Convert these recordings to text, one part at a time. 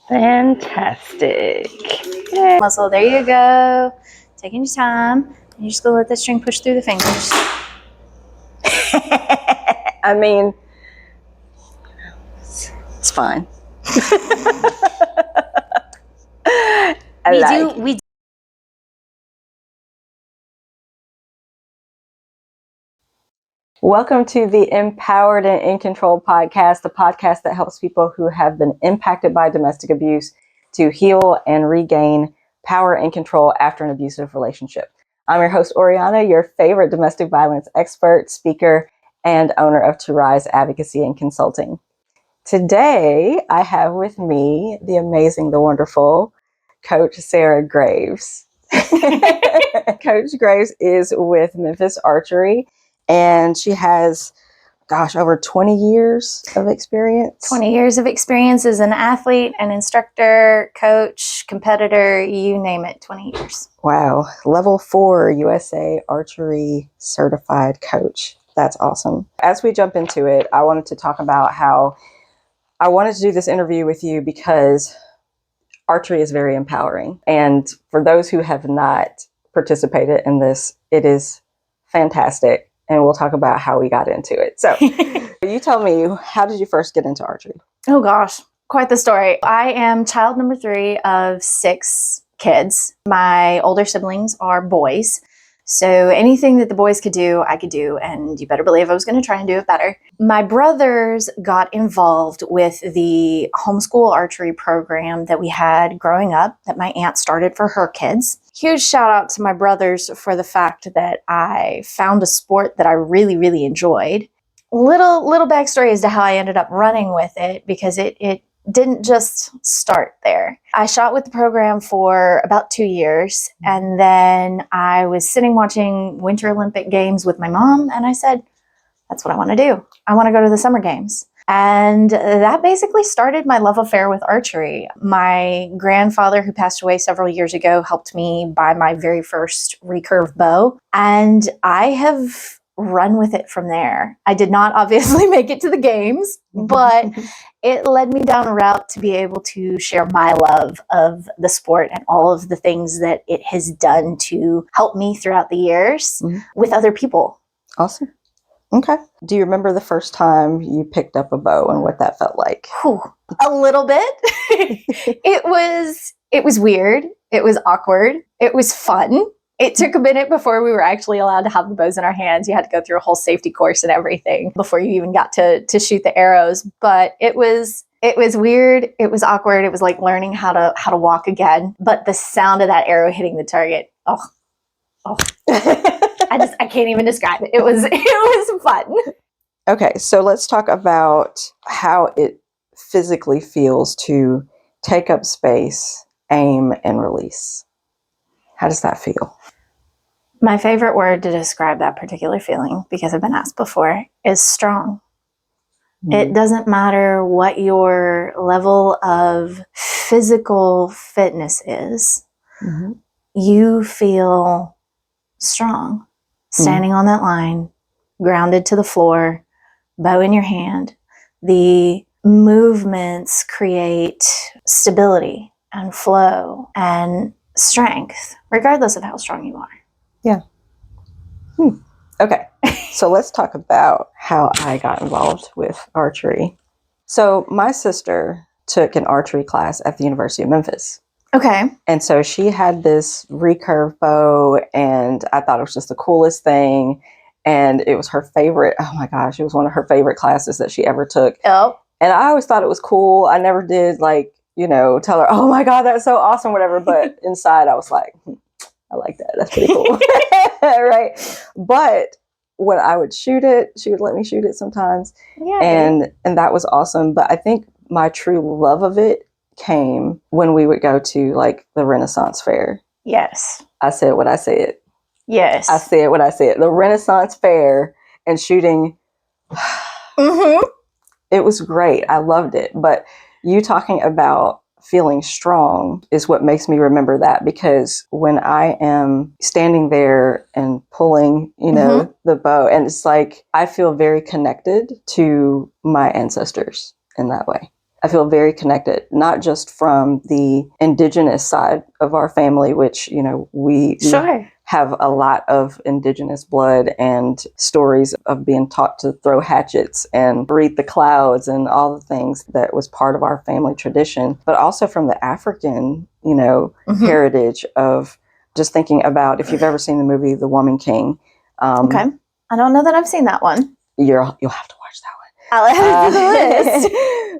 Fantastic. Yay. Muscle, there you go. Taking your time. You're just going to let that string push through the fingers. I mean, it's fine. We Welcome to the Empowered and In Control podcast, the podcast that helps people who have been impacted by domestic abuse to heal and regain power and control after an abusive relationship. I'm your host, Oriana, your favorite domestic violence expert, speaker, and owner of To Rise Advocacy and Consulting. Today, I have with me the amazing, the wonderful Coach Sarah Graves. Coach Graves is with Memphis-Archery, and she has, over 20 years of experience. 20 years of experience as an athlete, an instructor, coach, competitor, you name it, 20 years. Wow. Level 4 USA Archery certified coach. That's awesome. As we jump into it, I wanted to talk about how I wanted to do this interview with you because archery is very empowering. And for those who have not participated in this, it is fantastic. And we'll talk about how we got into it. So you tell me, how did you first get into archery? Oh gosh, quite the story. I am child number 3 of 6 kids. My older siblings are boys. So anything that the boys could do, I could do. And you better believe I was going to try and do it better. My brothers got involved with the homeschool archery program that we had growing up that my aunt started for her kids. Huge shout out to my brothers for the fact that I found a sport that I really, really enjoyed. Little backstory as to how I ended up running with it, because it didn't just start there. I shot with the program for about 2 years, and then I was sitting watching Winter Olympic Games with my mom, and I said, that's what I want to do. I want to go to the Summer Games. And that basically started my love affair with archery. My grandfather, who passed away several years ago, helped me buy my very first recurve bow, and I have run with it from there. I did not obviously make it to the games, but it led me down a route to be able to share my love of the sport and all of the things that it has done to help me throughout the years with other people. Awesome. Okay. Do you remember the first time you picked up a bow and what that felt like? Whew, a little bit. It was weird. It was awkward. It was fun. It took a minute before we were actually allowed to have the bows in our hands. You had to go through a whole safety course and everything before you even got to shoot the arrows. But it was weird. It was awkward. It was like learning how to walk again. But the sound of that arrow hitting the target, oh. I can't even describe it. It was fun. Okay, so let's talk about how it physically feels to take up space, aim, and release. How does that feel? My favorite word to describe that particular feeling, because I've been asked before, is strong. It doesn't matter what your level of physical fitness is. You feel strong. Standing on that line, grounded to the floor, bow in your hand. The movements create stability and flow and strength, regardless of how strong you are. Yeah. Okay, so let's talk about how I got involved with archery. So my sister took an archery class at the University of Memphis. Okay. And so she had this recurve bow, and I thought it was just the coolest thing. And it was her favorite. Oh my gosh, it was one of her favorite classes that she ever took. Oh. And I always thought it was cool. I never did tell her, oh my God, that's so awesome, whatever. But inside I was like, I like that. That's pretty cool. Right. But when I would shoot it, she would let me shoot it sometimes. Yeah. And that was awesome. But I think my true love of it came when we would go to the Renaissance Fair. Yes. I said what I said. Yes. I said what I said. The Renaissance Fair and shooting. It was great. I loved it. But you talking about feeling strong is what makes me remember that, because when I am standing there and pulling, the bow, and it's like I feel very connected to my ancestors in that way. I feel very connected, not just from the indigenous side of our family, which, we Sure. have a lot of indigenous blood and stories of being taught to throw hatchets and read the clouds and all the things that was part of our family tradition, but also from the African, heritage of just thinking about, if you've ever seen the movie The Woman King. Okay. I don't know that I've seen that one. You'll have to watch that one. I'll add it to the list.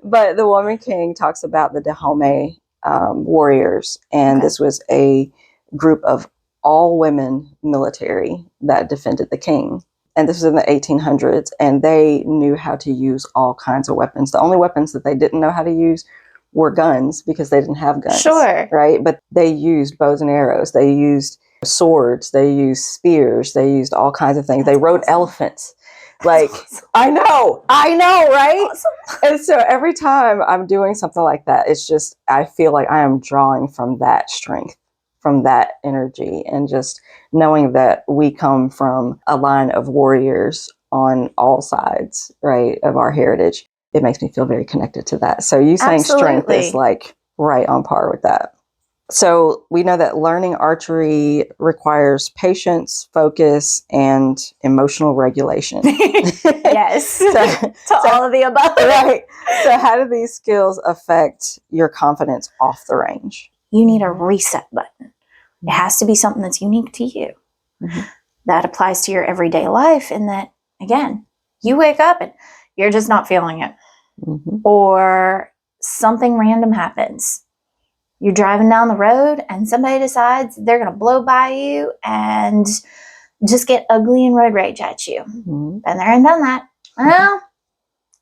But The Woman King talks about the Dahomey warriors, and this was a group of all women military that defended the king. And this was in the 1800s, and they knew how to use all kinds of weapons. The only weapons that they didn't know how to use were guns, because they didn't have guns. Sure. Right? But they used bows and arrows. They used swords. They used spears. They used all kinds of things. They rode elephants. Like, I know, right? Awesome. And so every time I'm doing something like that, it's just, I feel like I am drawing from that strength, from that energy, and just knowing that we come from a line of warriors on all sides, right, of our heritage. It makes me feel very connected to that. So you saying strength is like right on par with that. So we know that learning archery requires patience, focus, and emotional regulation. Yes. All of the above. Right. So how do these skills affect your confidence off the range? You need a reset button. It has to be something that's unique to you. Mm-hmm. That applies to your everyday life, in that, again, you wake up and you're just not feeling it. Mm-hmm. Or something random happens. You're driving down the road and somebody decides they're going to blow by you and just get ugly and road rage at you. Mm-hmm. Been there and done that. Well,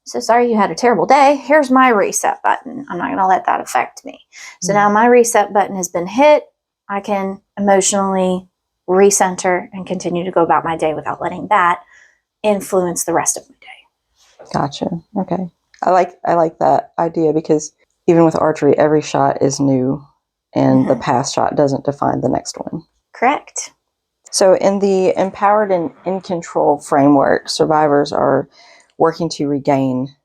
so sorry you had a terrible day. Here's my reset button. I'm not going to let that affect me. So now my reset button has been hit. I can emotionally recenter and continue to go about my day without letting that influence the rest of my day. Gotcha. Okay. I like that idea, because even with archery, every shot is new, and the past shot doesn't define the next one. Correct. So in the empowered and in control framework, survivors are working to regain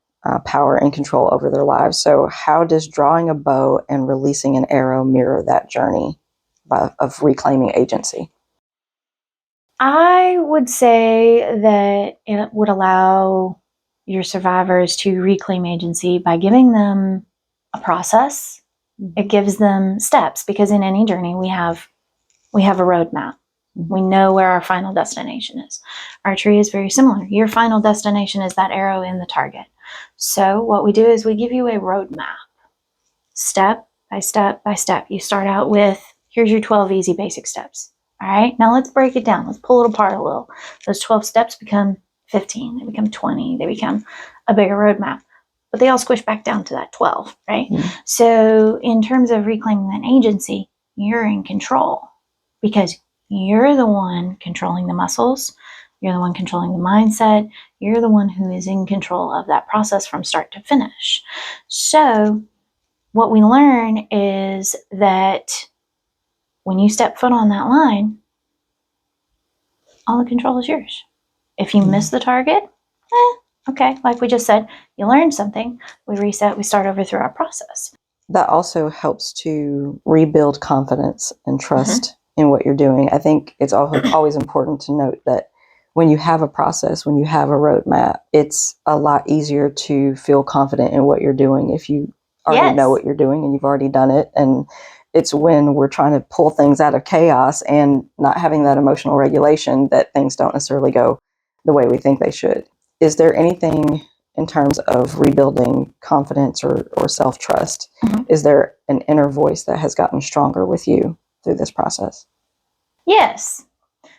power and control over their lives. So how does drawing a bow and releasing an arrow mirror that journey of reclaiming agency? I would say that it would allow your survivors to reclaim agency by giving them a process. It gives them steps, because in any journey we have a roadmap. We know where our final destination is. Archery is very similar. Your final destination is that arrow in the target. So what we do is we give you a roadmap, step by step by step. You start out with, here's your 12 easy basic steps. All right, now let's break it down. Let's pull it apart a little. Those 12 steps become 15, they become 20, they become a bigger roadmap. But they all squish back down to that 12, right? Mm-hmm. So in terms of reclaiming that agency, you're in control, because you're the one controlling the muscles. You're the one controlling the mindset. You're the one who is in control of that process from start to finish. So what we learn is that when you step foot on that line, all the control is yours. If you miss the target, okay, like we just said, you learned something, we reset, we start over through our process. That also helps to rebuild confidence and trust in what you're doing. I think it's always important to note that when you have a process, when you have a roadmap, it's a lot easier to feel confident in what you're doing if you already know what you're doing and you've already done it. And it's when we're trying to pull things out of chaos and not having that emotional regulation that things don't necessarily go the way we think they should. Is there anything in terms of rebuilding confidence or self-trust? Is there an inner voice that has gotten stronger with you through this process? Yes.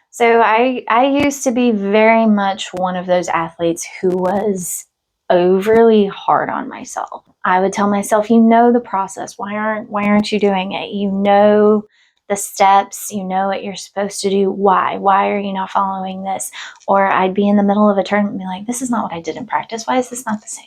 So I used to be very much one of those athletes who was overly hard on myself. I would tell myself, you know the process. Why aren't you doing it? You know the steps, you know what you're supposed to do. Why are you not following this? Or I'd be in the middle of a tournament and be like, this is not what I did in practice. Why is this not the same?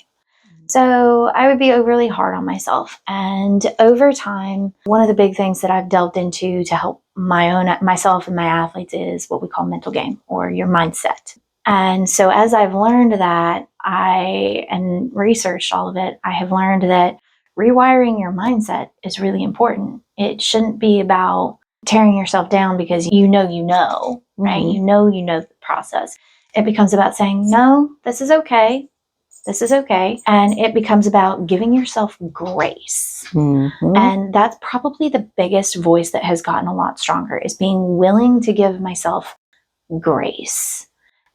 So I would be overly hard on myself. And over time, one of the big things that I've delved into to help myself and my athletes is what we call mental game, or your mindset. And so as I've learned that, and researched all of it, I have learned that rewiring your mindset is really important. It shouldn't be about tearing yourself down because you know, right? Mm-hmm. You know the process. It becomes about saying, no, this is okay. This is okay. And it becomes about giving yourself grace. Mm-hmm. And that's probably the biggest voice that has gotten a lot stronger, is being willing to give myself grace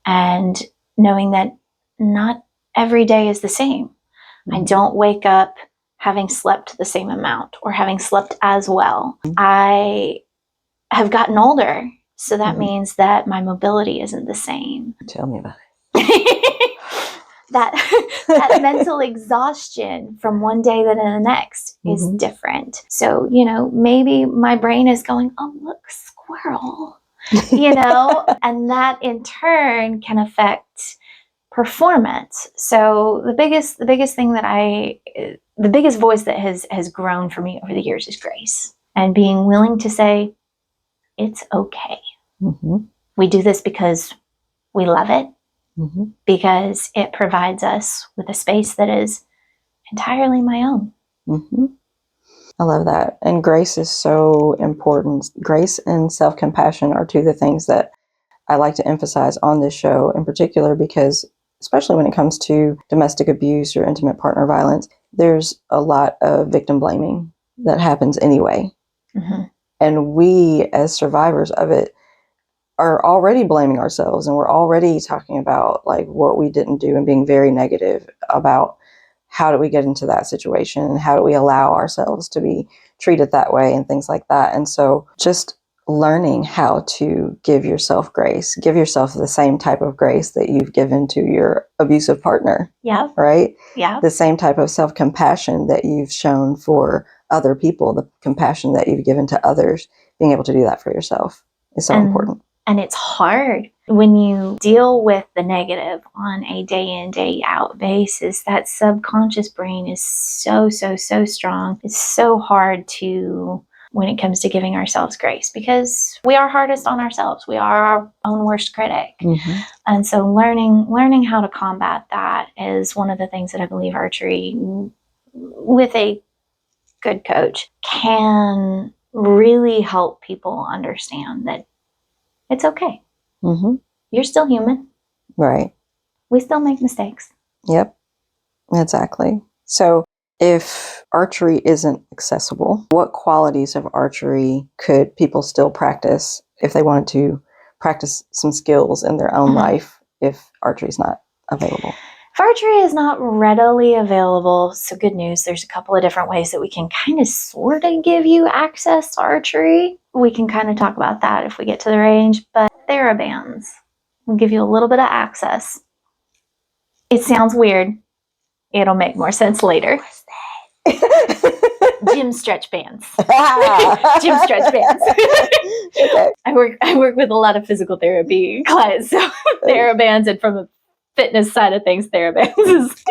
and knowing that not every day is the same. Mm-hmm. I don't wake up having slept the same amount or having slept as well. I have gotten older, so that means that my mobility isn't the same. Tell me about it. that mental exhaustion from one day to the next is different. So, maybe my brain is going, oh, look, squirrel, and that in turn can affect performance. So the biggest thing the biggest voice that has grown for me over the years is grace, and being willing to say, it's okay. Mm-hmm. We do this because we love it, because it provides us with a space that is entirely my own. I love that. And grace is so important. Grace and self-compassion are two of the things that I like to emphasize on this show in particular, because especially when it comes to domestic abuse or intimate partner violence, there's a lot of victim blaming that happens anyway. And we, as survivors of it, are already blaming ourselves, and we're already talking about like what we didn't do and being very negative about how do we get into that situation and how do we allow ourselves to be treated that way and things like that. And so just learning how to give yourself grace, give yourself the same type of grace that you've given to your abusive partner. Yeah. Right? Yeah. The same type of self-compassion that you've shown for other people, the compassion that you've given to others, being able to do that for yourself is so important. And it's hard when you deal with the negative on a day in, day out basis. That subconscious brain is so strong. It's so hard to, when it comes to giving ourselves grace, because we are hardest on ourselves. We are our own worst critic. And so learning how to combat that is one of the things that I believe archery, with a good coach, can really help people understand that it's okay. You're still human. Right. We still make mistakes. Yep. Exactly. So if archery isn't accessible, what qualities of archery could people still practice if they wanted to practice some skills in their own life if archery is not available? If archery is not readily available, so good news, there's a couple of different ways that we can kind of sort of give you access to archery. We can kind of talk about that if we get to the range, but TheraBands will give you a little bit of access. It sounds weird. It'll make more sense later. Gym stretch bands. Gym stretch bands. Okay. I work with a lot of physical therapy clients, so TheraBands, and from a fitness side of things, TheraBands is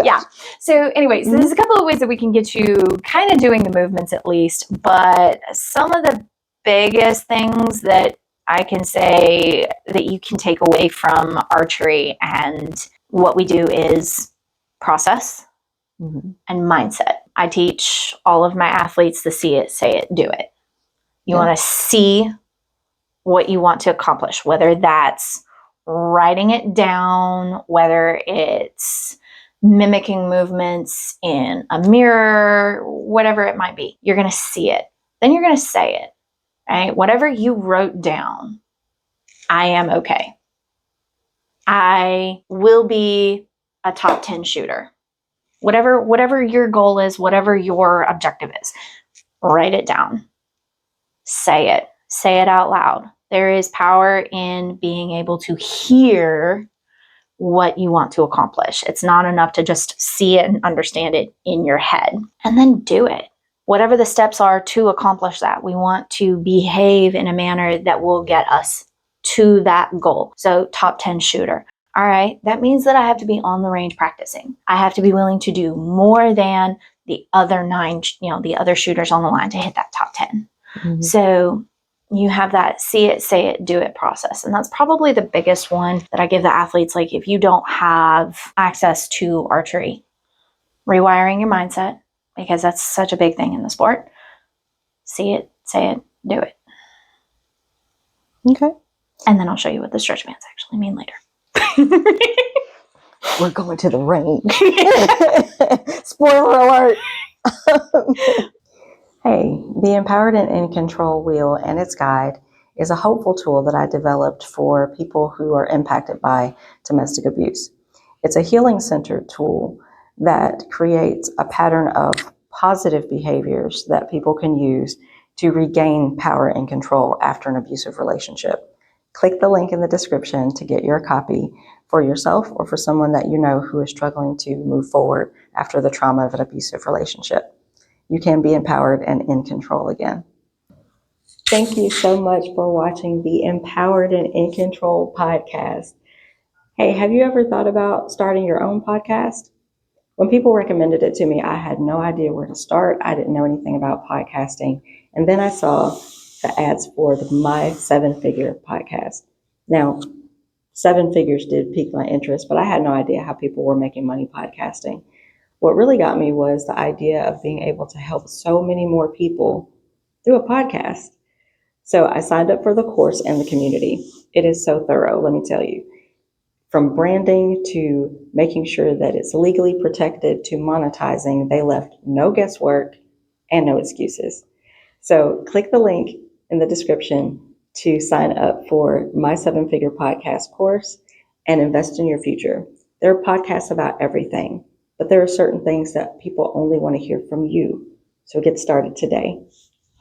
yeah. So anyways, there's a couple of ways that we can get you kind of doing the movements at least, but some of the biggest things that I can say that you can take away from archery and what we do is process and mindset. I teach all of my athletes to see it, say it, do it. You want to see what you want to accomplish, whether that's writing it down, whether it's mimicking movements in a mirror, whatever it might be. You're going to see it. Then you're going to say it, right? Whatever you wrote down, I am okay. I will be a top 10 shooter. Whatever your goal is, whatever your objective is, write it down. Say it out loud. There is power in being able to hear what you want to accomplish. It's not enough to just see it and understand it in your head, and then do it. Whatever the steps are to accomplish that, we want to behave in a manner that will get us to that goal. So top 10 shooter. All right, that means that I have to be on the range practicing. I have to be willing to do more than the other 9, the other shooters on the line to hit that top 10. So you have that see it, say it, do it process. And that's probably the biggest one that I give the athletes. Like, if you don't have access to archery, rewiring your mindset, because that's such a big thing in the sport. See it, say it, do it. Okay. And then I'll show you what the stretch bands actually mean later. We're going to the range. Spoiler alert. Hey, the Empowered and in Control wheel and its guide is a hopeful tool that I developed for people who are impacted by domestic abuse. It's a healing-centered tool that creates a pattern of positive behaviors that people can use to regain power and control after an abusive relationship. Click the link in the description to get your copy for yourself or for someone that you know who is struggling to move forward after the trauma of an abusive relationship. You can be empowered and in control again. Thank you so much for watching the Empowered and in Control podcast. Hey, have you ever thought about starting your own podcast? When people recommended it to me, I had no idea where to start. I didn't know anything about podcasting. And then I saw the ads for the My Seven Figure podcast. Now, seven figures did pique my interest, but I had no idea how people were making money podcasting. What really got me was the idea of being able to help so many more people through a podcast. So I signed up for the course and the community. It is so thorough, let me tell you. From branding to making sure that it's legally protected to monetizing, they left no guesswork and no excuses. So click the link in the description to sign up for my 7-figure podcast course and invest in your future. There are podcasts about everything, but there are certain things that people only want to hear from you. So get started today.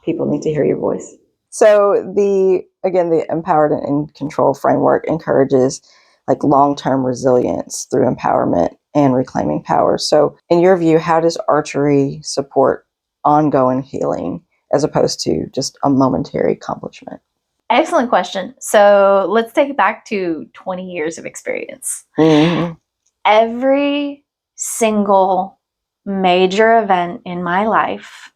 People need to hear your voice. So the Empowered and in Control framework encourages like long-term resilience through empowerment and reclaiming power. So in your view, how does archery support ongoing healing as opposed to just a momentary accomplishment? Excellent question. So let's take it back to 20 years of experience. Mm-hmm. Every single major event in my life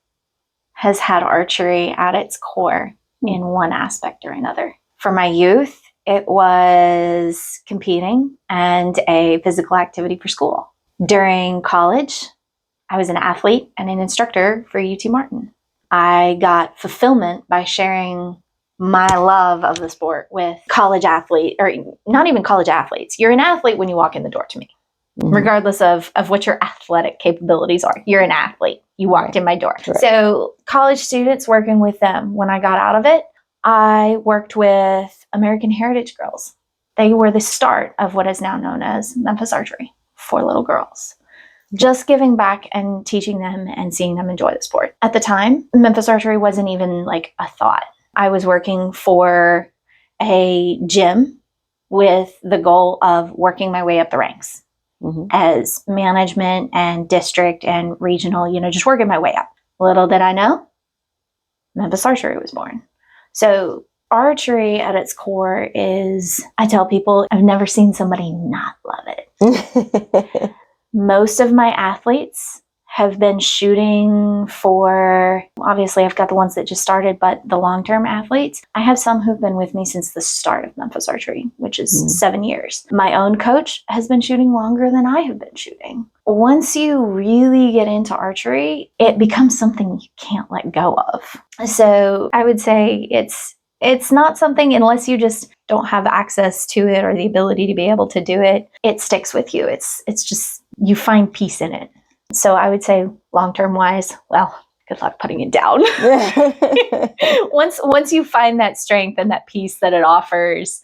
has had archery at its core in one aspect or another. For my youth, it was competing and a physical activity for school. During college, I was an athlete and an instructor for UT Martin. I got fulfillment by sharing my love of the sport with college athletes, or not even college athletes. You're an athlete when you walk in the door to me, regardless of what your athletic capabilities are. You're an athlete. You walked in my door. Right. So college students, working with them. When I got out of it, I worked with American Heritage Girls. They were the start of what is now known as Memphis-archery for little girls. Just giving back and teaching them and seeing them enjoy the sport. At the time, Memphis-archery wasn't even like a thought. I was working for a gym with the goal of working my way up the ranks as management and district and regional, just working my way up. Little did I know, Memphis-archery was born. So archery at its core is, I tell people, I've never seen somebody not love it. Most of my athletes have been shooting for, obviously I've got the ones that just started, but the long-term athletes, I have some who've been with me since the start of Memphis-archery, which is 7 years. My own coach has been shooting longer than I have been shooting. Once you really get into archery, it becomes something you can't let go of. So I would say it's not something, unless you just don't have access to it or the ability to be able to do it, it sticks with you. It's just, you find peace in it. So I would say long-term wise, well, good luck putting it down. Once you find that strength and that peace that it offers,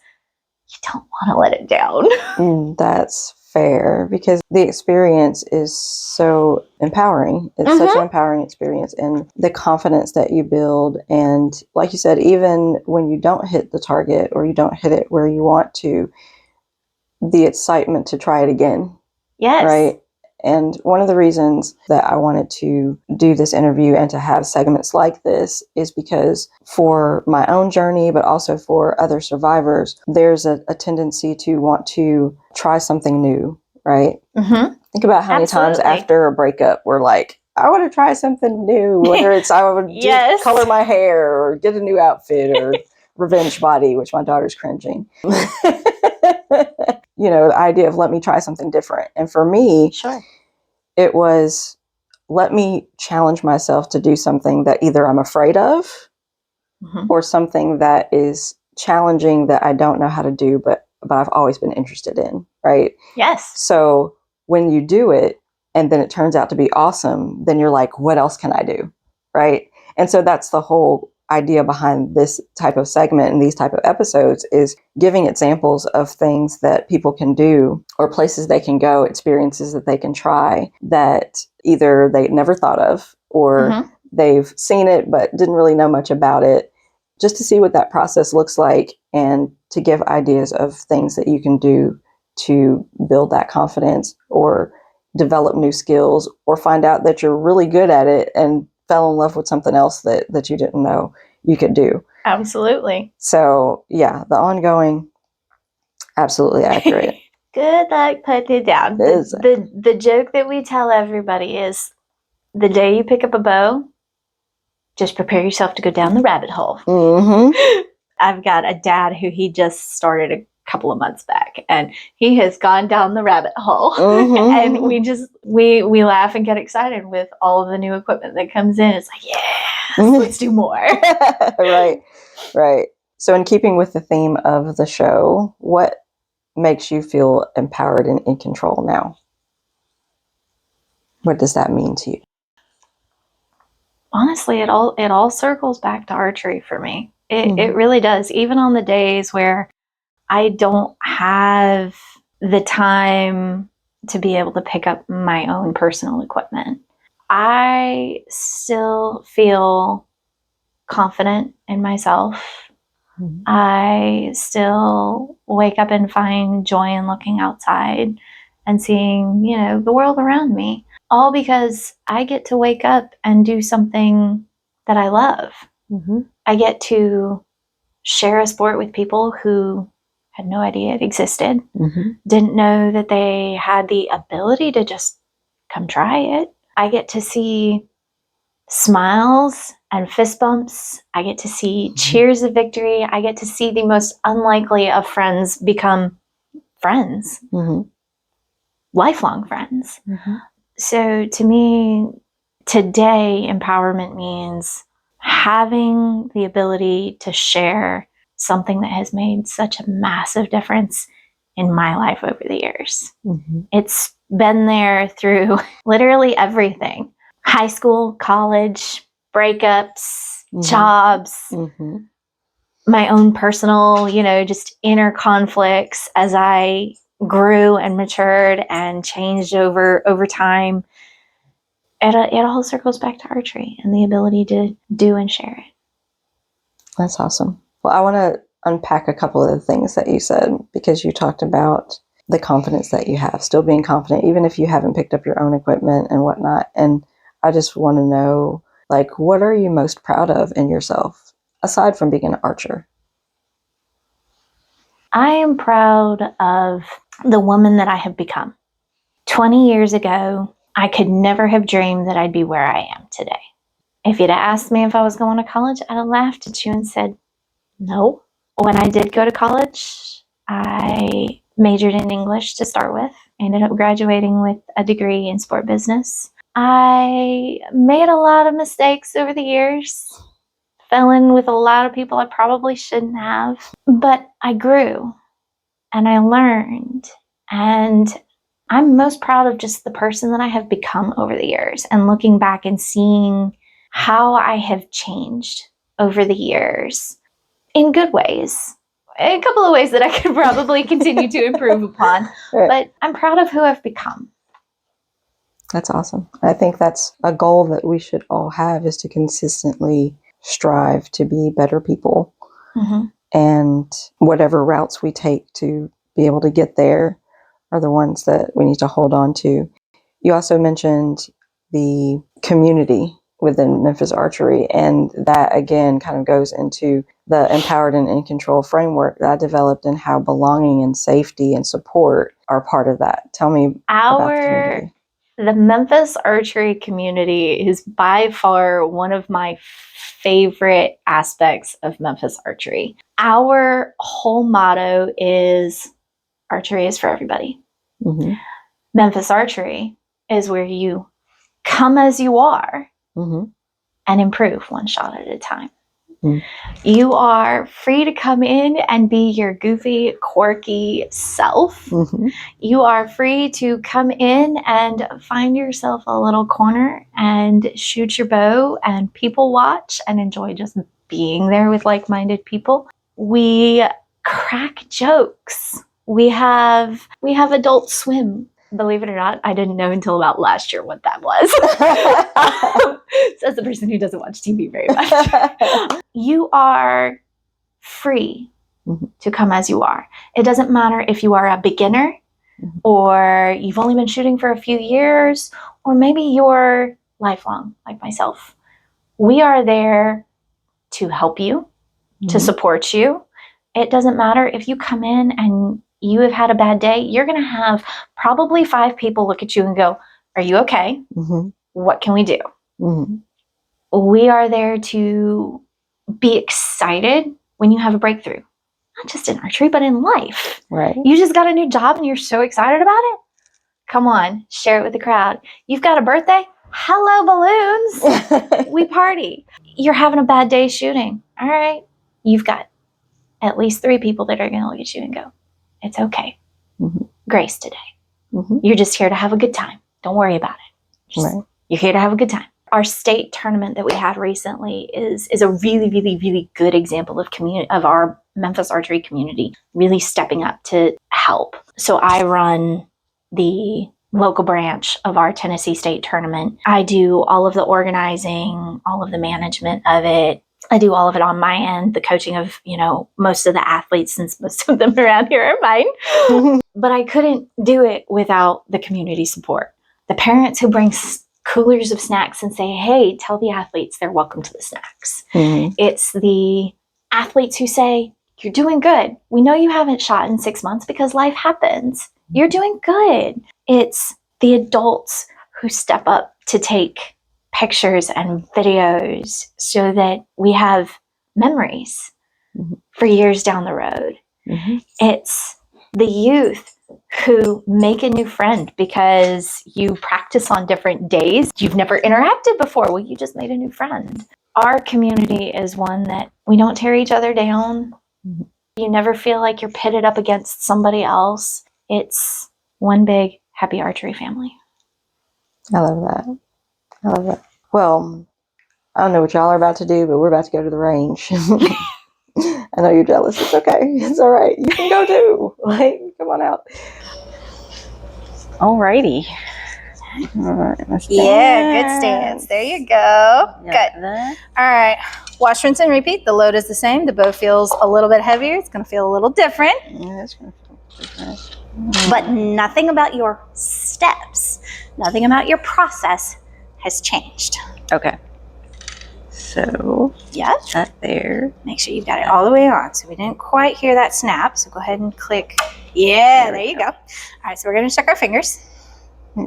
you don't want to let it down. That's fair, because the experience is so empowering. It's such an empowering experience, and the confidence that you build. And like you said, even when you don't hit the target or you don't hit it where you want to, the excitement to try it again. Yes. Right. And one of the reasons that I wanted to do this interview and to have segments like this is because for my own journey, but also for other survivors, there's a tendency to want to try something new, right? Think about how many times after a breakup we're like, I want to try something new, whether it's I would color my hair or get a new outfit or revenge body, which my daughter's cringing. The idea of let me try something different. And for me, it was let me challenge myself to do something that either I'm afraid of or something that is challenging that I don't know how to do, but I've always been interested in, right? Yes. So when you do it and then it turns out to be awesome, then you're like, what else can I do, right? And so that's the whole idea behind this type of segment and these type of episodes, is giving examples of things that people can do or places they can go, experiences that they can try that either they never thought of or they've seen it but didn't really know much about it, just to see what that process looks like and to give ideas of things that you can do to build that confidence or develop new skills or find out that you're really good at it and fell in love with something else that you didn't know you could do. Absolutely. So yeah, the ongoing, absolutely accurate. Good luck putting it down. The joke that we tell everybody is, the day you pick up a bow, just prepare yourself to go down the rabbit hole. I've got a dad who he just started a couple of months back, and he has gone down the rabbit hole. And we laugh and get excited with all of the new equipment that comes in. It's like, yes, let's do more. Right. So in keeping with the theme of the show, what makes you feel empowered and in control now? What does that mean to you? Honestly, it all circles back to archery for me. It really does. Even on the days where I don't have the time to be able to pick up my own personal equipment, I still feel confident in myself. I still wake up and find joy in looking outside and seeing, the world around me. All because I get to wake up and do something that I love. I get to share a sport with people who had no idea it existed, didn't know that they had the ability to just come try it. I get to see smiles and fist bumps. I get to see cheers of victory. I get to see the most unlikely of friends become friends, lifelong friends. So to me, today, empowerment means having the ability to share something that has made such a massive difference in my life over the years. It's been there through literally everything: high school, college, breakups, jobs, my own personal, just inner conflicts as I grew and matured and changed over time. It all circles back to archery and the ability to do and share it. That's awesome. Well, I want to unpack a couple of the things that you said, because you talked about the confidence that you have, still being confident, even if you haven't picked up your own equipment and whatnot. And I just want to know, what are you most proud of in yourself, aside from being an archer? I am proud of the woman that I have become. 20 years ago, I could never have dreamed that I'd be where I am today. If you'd asked me if I was going to college, I'd have laughed at you and said, no. When I did go to college, I majored in English to start with. I ended up graduating with a degree in sport business. I made a lot of mistakes over the years, fell in with a lot of people I probably shouldn't have, but I grew and I learned, and I'm most proud of just the person that I have become over the years, and looking back and seeing how I have changed over the years in good ways. A couple of ways that I could probably continue to improve upon, but I'm proud of who I've become. That's awesome. I think that's a goal that we should all have, is to consistently strive to be better people. And whatever routes we take to be able to get there are the ones that we need to hold on to. You also mentioned the community within Memphis Archery, and that again kind of goes into the empowered and in control framework that I developed, and how belonging and safety and support are part of that. Tell me about the community. The Memphis Archery community is by far one of my favorite aspects of Memphis Archery. Our whole motto is archery is for everybody. Memphis Archery is where you come as you are Mm-hmm. and improve one shot at a time. Mm. You are free to come in and be your goofy, quirky self. Mm-hmm. You are free to come in and find yourself a little corner and shoot your bow and people watch and enjoy just being there with like-minded people. We crack jokes. We have Adult Swim. Believe it or not, I didn't know until about last year what that was. Says the person who doesn't watch TV very much. You are free to come as you are. It doesn't matter if you are a beginner or you've only been shooting for a few years, or maybe you're lifelong, like myself. We are there to help you, to support you. It doesn't matter if you come in and you have had a bad day, you're going to have probably 5 people look at you and go, "Are you okay? Mm-hmm. What can we do?" Mm-hmm. We are there to be excited when you have a breakthrough, not just in archery, but in life. Right. You just got a new job and you're so excited about it. Come on, share it with the crowd. You've got a birthday? Hello, balloons. We party. You're having a bad day shooting. All right. You've got at least 3 people that are going to look at you and go, "It's okay. Mm-hmm. Grace today. Mm-hmm. You're just here to have a good time. Don't worry about it. Right. You're here to have a good time." Our state tournament that we had recently is a really, really, really good example of our Memphis archery community really stepping up to help. So I run the local branch of our Tennessee state tournament. I do all of the organizing, all of the management of it. I do all of it on my end, the coaching of, most of the athletes, since most of them around here are mine. But I couldn't do it without the community support. The parents who bring coolers of snacks and say, "Hey, tell the athletes they're welcome to the snacks." Mm-hmm. It's the athletes who say, "You're doing good. We know you haven't shot in 6 months because life happens. You're doing good." It's the adults who step up to take pictures and videos so that we have memories for years down the road. Mm-hmm. It's the youth who make a new friend because you practice on different days. You've never interacted before. Well, you just made a new friend. Our community is one that we don't tear each other down. Mm-hmm. You never feel like you're pitted up against somebody else. It's one big happy archery family. I love that. I love that. Well, I don't know what y'all are about to do, but we're about to go to the range. I know you're jealous. It's okay. It's all right. You can go too. Come on out. Alrighty. All right. Yeah, good stance. There you go. Good. All right. Wash, rinse, and repeat. The load is the same. The bow feels a little bit heavier. It's going to feel a little different. Yeah, it's going to feel different. But nothing about your steps, nothing about your process has changed. Okay. So, that there. Make sure you've got it all the way on. So we didn't quite hear that snap. So go ahead and click. Yeah, there you go. All right, so we're going to check our fingers.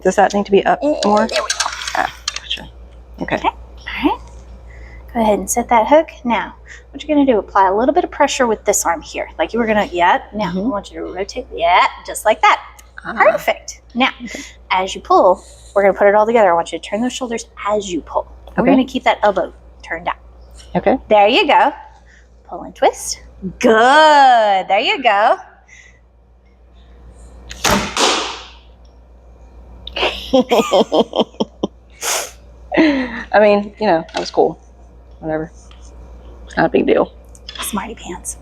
Does that need to be up more? There we go. Gotcha. Okay. All right. Go ahead and set that hook. Now, what you're going to do, apply a little bit of pressure with this arm here. Like you were going to, now I want you to rotate, just like that. Perfect. Now, as you pull, we're going to put it all together. I want you to turn those shoulders as you pull. Okay. We're going to keep that elbow turned out. Okay. There you go. Pull and twist. Good. There you go. I mean, that was cool. Whatever. It's not a big deal. Smarty pants.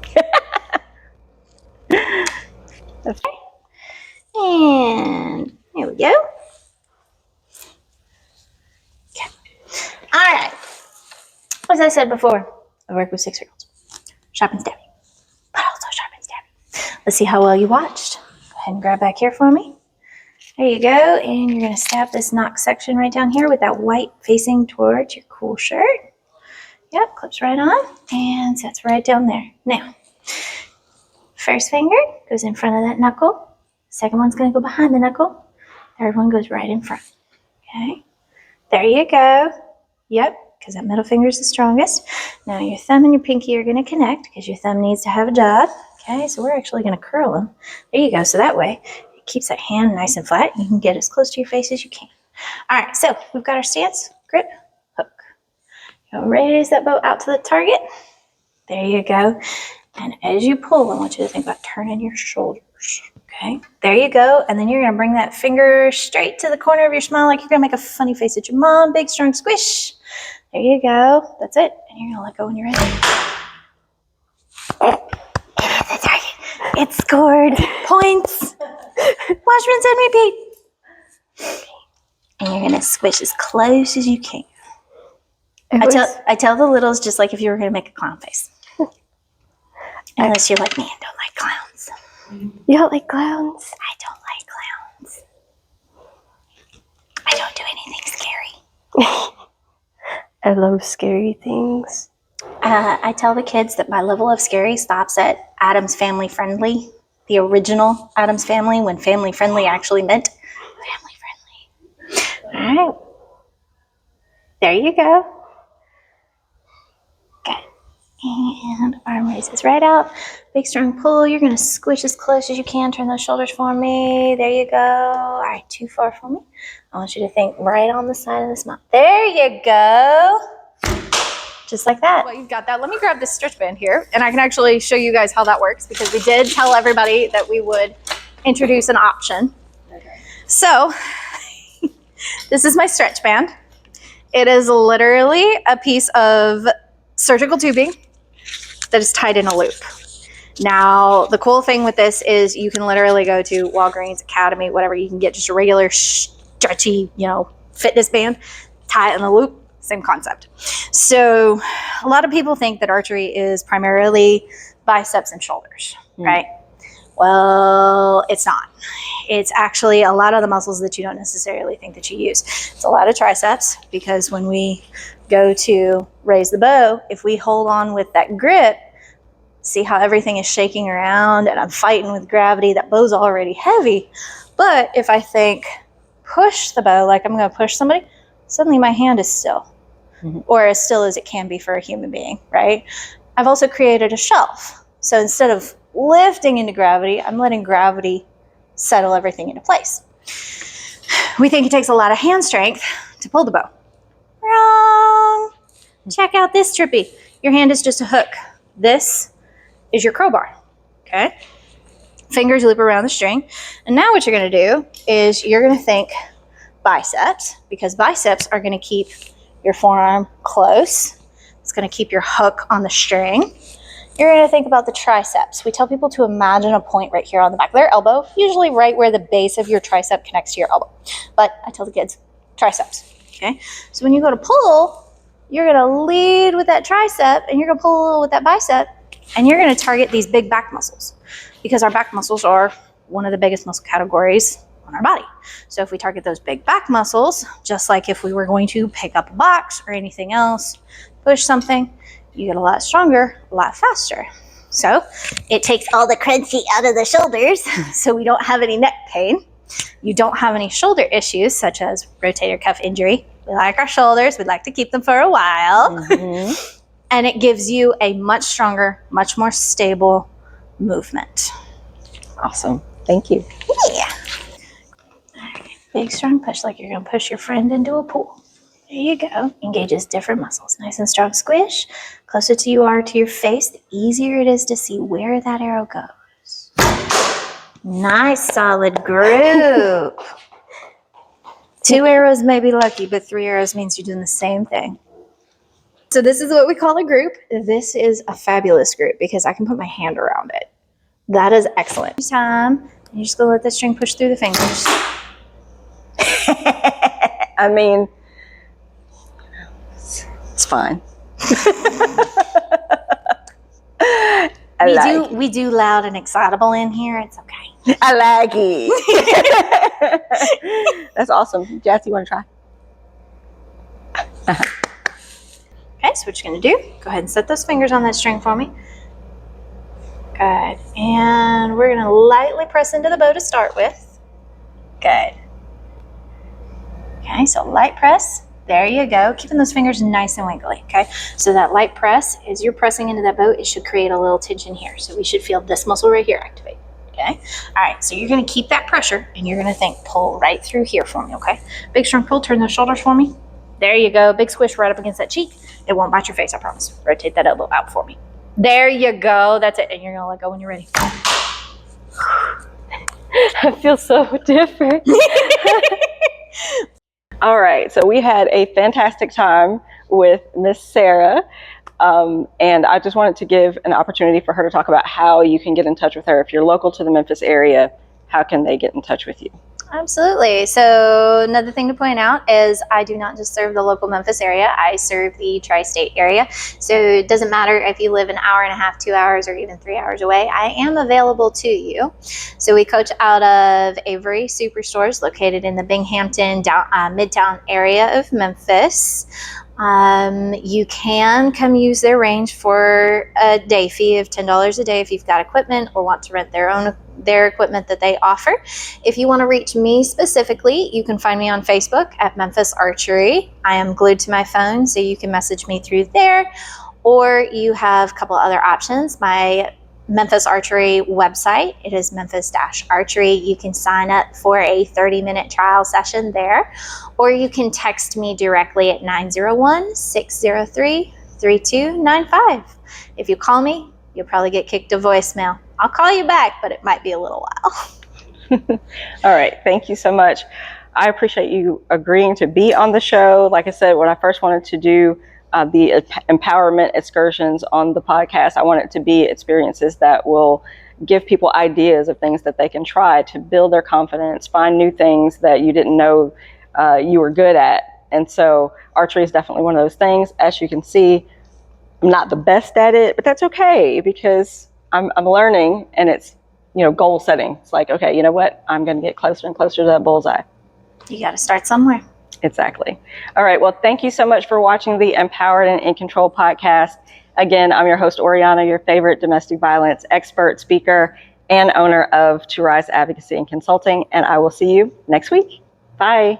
That's And there we go. Okay. All right. As I said before, I work with 6-year-olds. Sharp and stabby. But also sharp and stabby. Let's see how well you watched. Go ahead and grab back here for me. There you go. And you're going to stab this knock section right down here with that white facing towards your cool shirt. Yep, clips right on and sets right down there. Now, first finger goes in front of that knuckle. Second one's going to go behind the knuckle. Third one goes right in front. Okay, there you go. Yep, because that middle finger is the strongest. Now your thumb and your pinky are going to connect because your thumb needs to have a job. Okay, so we're actually going to curl them. There you go. So that way it keeps that hand nice and flat. You can get as close to your face as you can. All right, so we've got our stance, grip, hook. You'll raise that boat out to the target. There you go. And as you pull, I want you to think about turning your shoulders. Okay, there you go. And then you're gonna bring that finger straight to the corner of your smile like you're gonna make a funny face at your mom. Big, strong squish. There you go. That's it. And you're gonna let go when you're ready. The target. It scored points. Wash, rinse, and repeat. And you're gonna squish as close as you can. I tell the littles just like if you were gonna make a clown face. Unless you're like me and don't like clowns. You don't like clowns? I don't like clowns. I don't do anything scary. I love scary things. I tell the kids that my level of scary stops at Addams Family Friendly, the original Addams Family, when family friendly actually meant family friendly. All right. There you go. Good. And arm raises right out. Big strong pull. You're going to squish as close as you can. Turn those shoulders for me. There you go. All right, too far for me. I want you to think right on the side of the smile. There you go. Just like that. Well, you've got that. Let me grab this stretch band here, and I can actually show you guys how that works because we did tell everybody that we would introduce an option. Okay. So this is my stretch band. It is literally a piece of surgical tubing that is tied in a loop. Now, the cool thing with this is you can literally go to Walgreens, Academy, whatever. You can get just a regular stretchy, fitness band, tie it in a loop. Same concept. So a lot of people think that archery is primarily biceps and shoulders, right? Well, it's not. It's actually a lot of the muscles that you don't necessarily think that you use. It's a lot of triceps because when we go to raise the bow, if we hold on with that grip, see how everything is shaking around and I'm fighting with gravity, that bow's already heavy. But if I think push the bow like I'm going to push somebody, suddenly my hand is still. Or as still as it can be for a human being, right? I've also created a shelf. So instead of lifting into gravity, I'm letting gravity settle everything into place. We think it takes a lot of hand strength to pull the bow. Wrong. Check out this trippy. Your hand is just a hook. This is your crowbar, okay? Fingers loop around the string. And now what you're gonna do is you're gonna think biceps, because biceps are gonna keep your forearm close. It's going to keep your hook on the string. You're going to think about the triceps. We tell people to imagine a point right here on the back of their elbow, usually right where the base of your tricep connects to your elbow. But I tell the kids, triceps, okay? So when you go to pull, you're going to lead with that tricep and you're going to pull with that bicep and you're going to target these big back muscles because our back muscles are one of the biggest muscle categories on our body. So if we target those big back muscles, just like if we were going to pick up a box or anything else, push something, you get a lot stronger, a lot faster. So it takes all the crunchy out of the shoulders so we don't have any neck pain. You don't have any shoulder issues such as rotator cuff injury. We like our shoulders. We'd like to keep them for a while. And it gives you a much stronger, much more stable movement. Awesome. Thank you. Yeah. Big strong push like you're going to push your friend into a pool. There you go. Engages different muscles. Nice and strong squish. Closer to you are to your face, the easier it is to see where that arrow goes. Nice solid group. 2 arrows may be lucky, but 3 arrows means you're doing the same thing. So this is what we call a group. This is a fabulous group because I can put my hand around it. That is excellent. Time. You're just going to let the string push through the fingers. I mean, it's fine. We do loud and excitable in here. It's okay. I like it. That's awesome. Jess, you want to try? Okay, so what you're going to do, go ahead and set those fingers on that string for me. Good. And we're going to lightly press into the bow to start with. Good. Okay, so light press. There you go. Keeping those fingers nice and wiggly, okay? So that light press, as you're pressing into that bow, it should create a little tension here. So we should feel this muscle right here activate. Okay. All right. So you're going to keep that pressure and you're going to think, pull right through here for me. Okay. Big strong pull. Turn those shoulders for me. There you go. Big squish right up against that cheek. It won't bite your face, I promise. Rotate that elbow out for me. There you go. That's it. And you're going to let go when you're ready. I feel so different. All right, so we had a fantastic time with Miss Sarah, and I just wanted to give an opportunity for her to talk about how you can get in touch with her. If you're local to the Memphis area, how can they get in touch with you? Absolutely. So another thing to point out is I do not just serve the local Memphis area. I serve the tri-state area. So it doesn't matter if you live an hour and a half, 2 hours, or even 3 hours away. I am available to you. So we coach out of Avery Superstores located in the Binghamton Midtown area of Memphis. You can come use their range for a day fee of $10 a day if you've got equipment or want to rent their equipment that they offer. If you want to reach me specifically, you can find me on Facebook at Memphis-Archery. I am glued to my phone, so you can message me through there, or you have a couple other options. My Memphis-Archery website, it is memphis-archery. You can sign up for a 30-minute trial session there, or you can text me directly at 901-603-3295. If you call me, you'll probably get kicked to voicemail. I'll call you back, but it might be a little while. All right, thank you so much. I appreciate you agreeing to be on the show. Like I said, when I first wanted to do the empowerment excursions on the podcast, I want it to be experiences that will give people ideas of things that they can try to build their confidence, find new things that you didn't know you were good at. And so archery is definitely one of those things. As you can see, I'm not the best at it, but that's okay because I'm learning, and it's, goal setting. It's like, okay, you know what? I'm going to get closer and closer to that bullseye. You got to start somewhere. Exactly. All right. Well, thank you so much for watching the Empowered and in Control podcast. Again, I'm your host, Oriana, your favorite domestic violence expert, speaker, and owner of To Rise Advocacy and Consulting. And I will see you next week. Bye.